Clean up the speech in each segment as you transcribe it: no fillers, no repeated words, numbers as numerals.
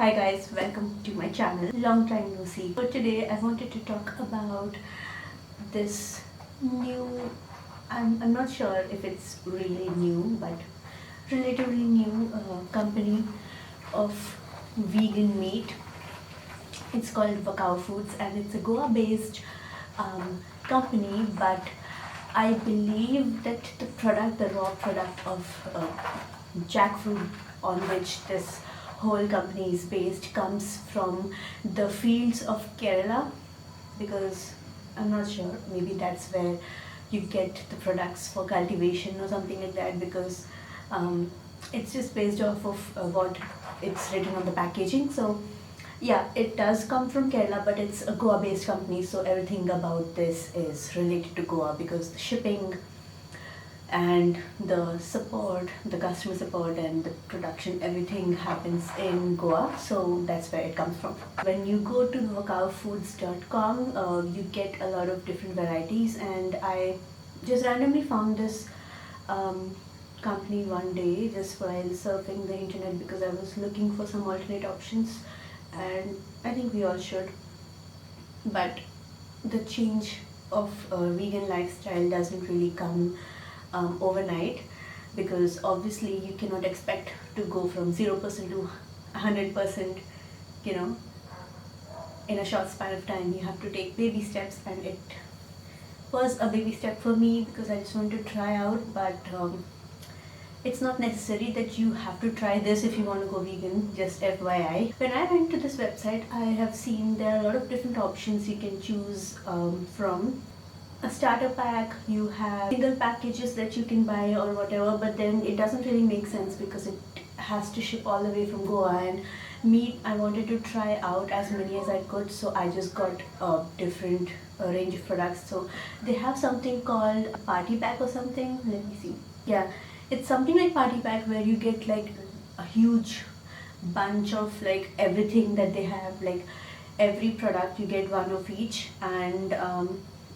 Hi guys, welcome to my channel. Long time no see. So today I wanted to talk about this new, I'm not sure if it's really new, but relatively new company of vegan meat. It's called Wakao Foods and it's a Goa based company, but I believe that the raw product of jackfruit on which this whole company is based comes from the fields of Kerala, because I'm not sure, maybe that's where you get the products for cultivation or something like that, because it's just based off of what it's written on the packaging. So yeah, it does come from Kerala, but it's a Goa based company, so everything about this is related to Goa because the shipping and the support, the customer support and the production, everything happens in Goa, so that's where it comes from. When you go to wakaofoods.com, you get a lot of different varieties, and I just randomly found this company one day just while surfing the internet because I was looking for some alternate options, and I think we all should. But the change of vegan lifestyle doesn't really come overnight, because obviously you cannot expect to go from 0% to 100%, you know, in a short span of time. You have to take baby steps, and it was a baby step for me because I just wanted to try out, but it's not necessary that you have to try this if you want to go vegan, just FYI. When I went to this website, I have seen there are a lot of different options you can choose from. A starter pack, you have single packages that you can buy or whatever, but then it doesn't really make sense because it has to ship all the way from Goa, and meat I wanted to try out as many as I could, so I just got a different range of products. So they have something called a party pack or something, let me see. Yeah, it's something like party pack where you get like a huge bunch of like everything that they have, like every product you get one of each, and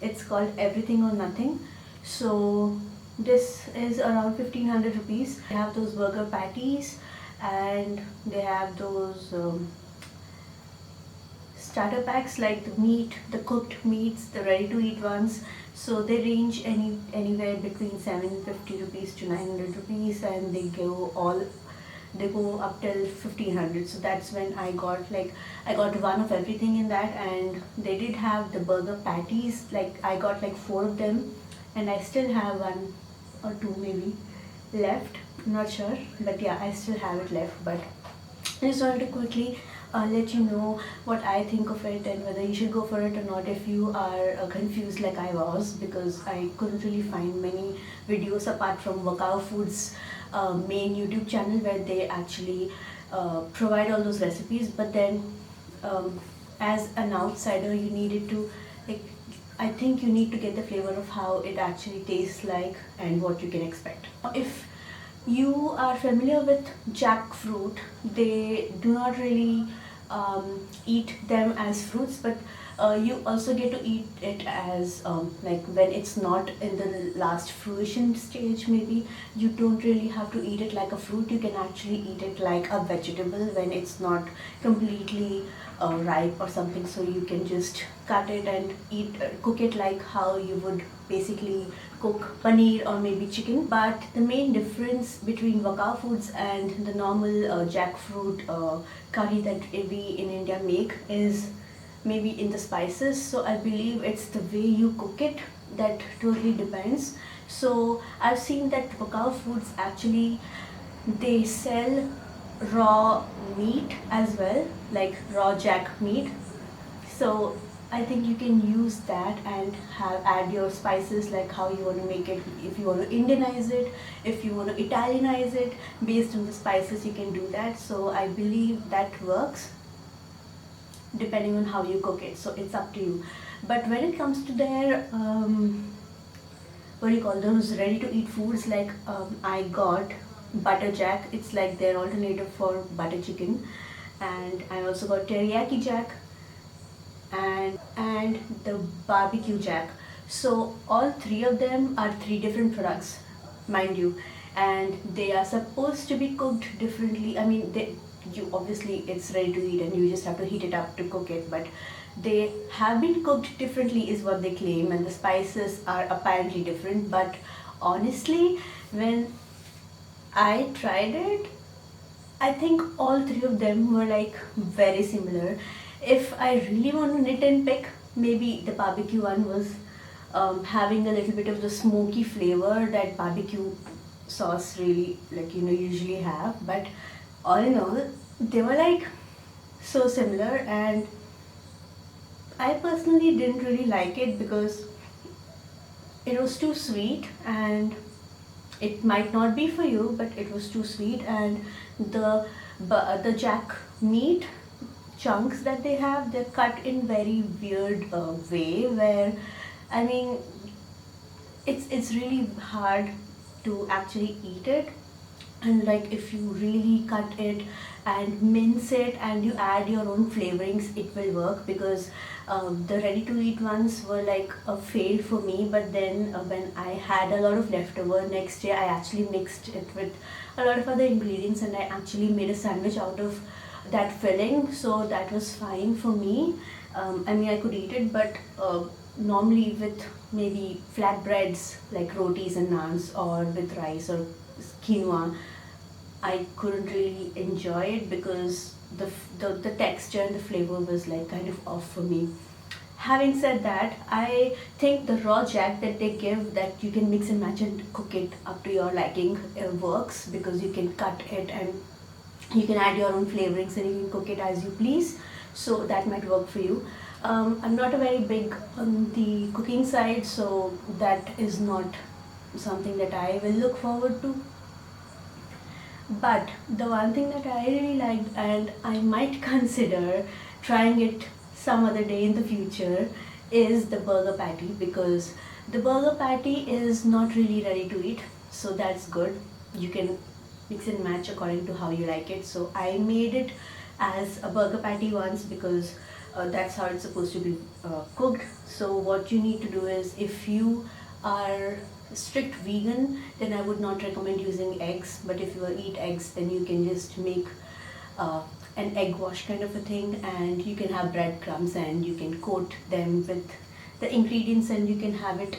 it's called everything or nothing. So this is around 1500 rupees. They have those burger patties, and they have those starter packs like the meat, the cooked meats, the ready to eat ones. So they range anywhere between 750 rupees to 900 rupees, and they go up till 1500. So that's when I got one of everything in that, and they did have the burger patties, like I got like 4 of them, and I still have one or two maybe left, I'm not sure, but yeah, I still have it left. But I just wanted to quickly let you know what I think of it and whether you should go for it or not if you are confused like I was, because I couldn't really find many videos apart from Wakao Foods main YouTube channel where they actually provide all those recipes. But then as an outsider, you needed to, like, I think you need to get the flavor of how it actually tastes like and what you can expect. If you are familiar with jackfruit, they do not really eat them as fruits, but you also get to eat it as like when it's not in the last fruition stage. Maybe you don't really have to eat it like a fruit, you can actually eat it like a vegetable when it's not completely ripe or something. So you can just cut it and cook it like how you would basically cook paneer or maybe chicken. But the main difference between Wakao Foods and the normal jackfruit curry that we in India make is maybe in the spices. So I believe it's the way you cook it that totally depends. So I've seen that Wakao Foods actually, they sell raw meat as well, like raw jack meat. So I think you can use that and add your spices like how you want to make it. If you want to Indianize it, if you want to Italianize it, based on the spices you can do that. So I believe that works depending on how you cook it. So it's up to you. But when it comes to their what do you call those ready to eat foods, like I got butter jack. It's like their alternative for butter chicken, and I also got teriyaki jack and the barbecue jack. So all three of them are three different products, mind you, and they are supposed to be cooked differently. I mean, you obviously it's ready to eat and you just have to heat it up to cook it, but they have been cooked differently is what they claim, and the spices are apparently different. But honestly, when I tried it, I think all three of them were like very similar. If I really want to nit and pick, maybe the barbecue one was having a little bit of the smoky flavor that barbecue sauce really, like, usually have. But all in all, they were like so similar, and I personally didn't really like it because it was too sweet, and it might not be for you, but it was too sweet. And the jack meat chunks that they have, they're cut in very weird way, where I mean it's really hard to actually eat it. And like, if you really cut it and mince it and you add your own flavorings, it will work. Because the ready to eat ones were like a fail for me. But then when I had a lot of leftover next day, I actually mixed it with a lot of other ingredients, and I actually made a sandwich out of that filling, so that was fine for me. I mean, I could eat it, but normally with maybe flatbreads like rotis and naans, or with rice or quinoa, I couldn't really enjoy it because the texture and the flavor was like kind of off for me. Having said that, I think the raw jack that they give, that you can mix and match and cook it up to your liking, works, because you can cut it and you can add your own flavorings and you can cook it as you please. So that might work for you. I'm not a very big on the cooking side, so that is not something that I will look forward to. But the one thing that I really liked, and I might consider trying it some other day in the future, is the burger patty. Because the burger patty is not really ready to eat, so that's good. You can mix and match according to how you like it. So I made it as a burger patty once, because that's how it's supposed to be cooked. So what you need to do is, if you are strict vegan, then I would not recommend using eggs. But if you eat eggs, then you can just make an egg wash kind of a thing, and you can have breadcrumbs and you can coat them with the ingredients, and you can have it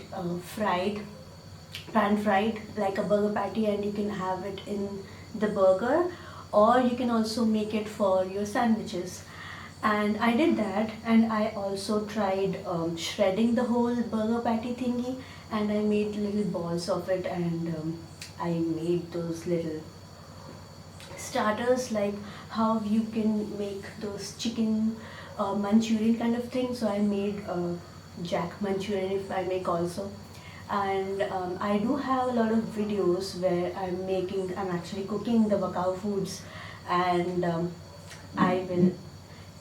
pan fried like a burger patty, and you can have it in the burger, or you can also make it for your sandwiches. And I did that, and I also tried shredding the whole burger patty thingy, and I made little balls of it, and I made those little starters, like how you can make those chicken Manchurian kind of thing. So I made jack Manchurian, if I make also. And I do have a lot of videos where I'm actually cooking the Wakao foods, and I will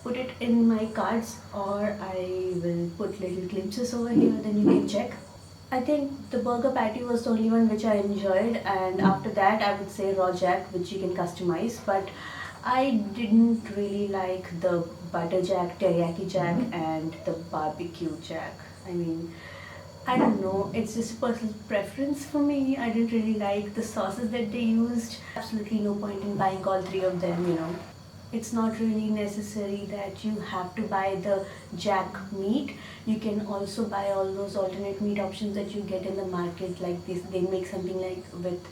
put it in my cards, or I will put little glimpses over here, then you can check. I think the burger patty was the only one which I enjoyed, and after that I would say raw jack, which you can customize. But I didn't really like the butter jack, teriyaki jack, and the barbecue jack. I mean, I don't know, it's just a personal preference for me. I didn't really like the sauces that they used. Absolutely no point in buying all three of them. It's not really necessary that you have to buy the jack meat. You can also buy all those alternate meat options that you get in the market, like this. They make something like with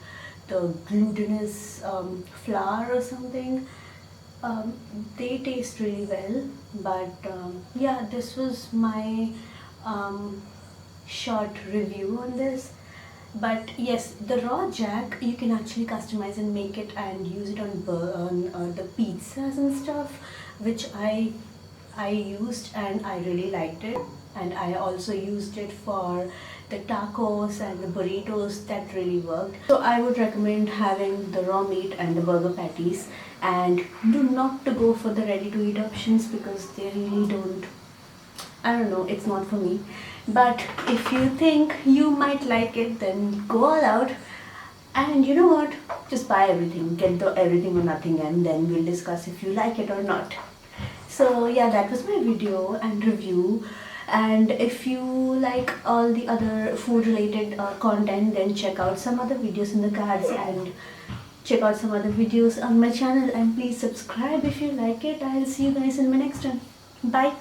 the glutinous flour or something. They taste really well. But yeah, this was my short review on this. But yes, the raw jack you can actually customize and make it and use it on the pizzas and stuff, which I used and I really liked it. And I also used it for the tacos and the burritos. That really worked. So I would recommend having the raw meat and the burger patties, and do not to go for the ready to eat options, because they really don't, I don't know, it's not for me. But if you think you might like it, then go all out. And you know what? Just buy everything. Get the everything or nothing, and then we'll discuss if you like it or not. So yeah, that was my video and review. And if you like all the other food related content, then check out some other videos in the cards, and check out some other videos on my channel, and please subscribe if you like it. I'll see you guys in my next one. Bye.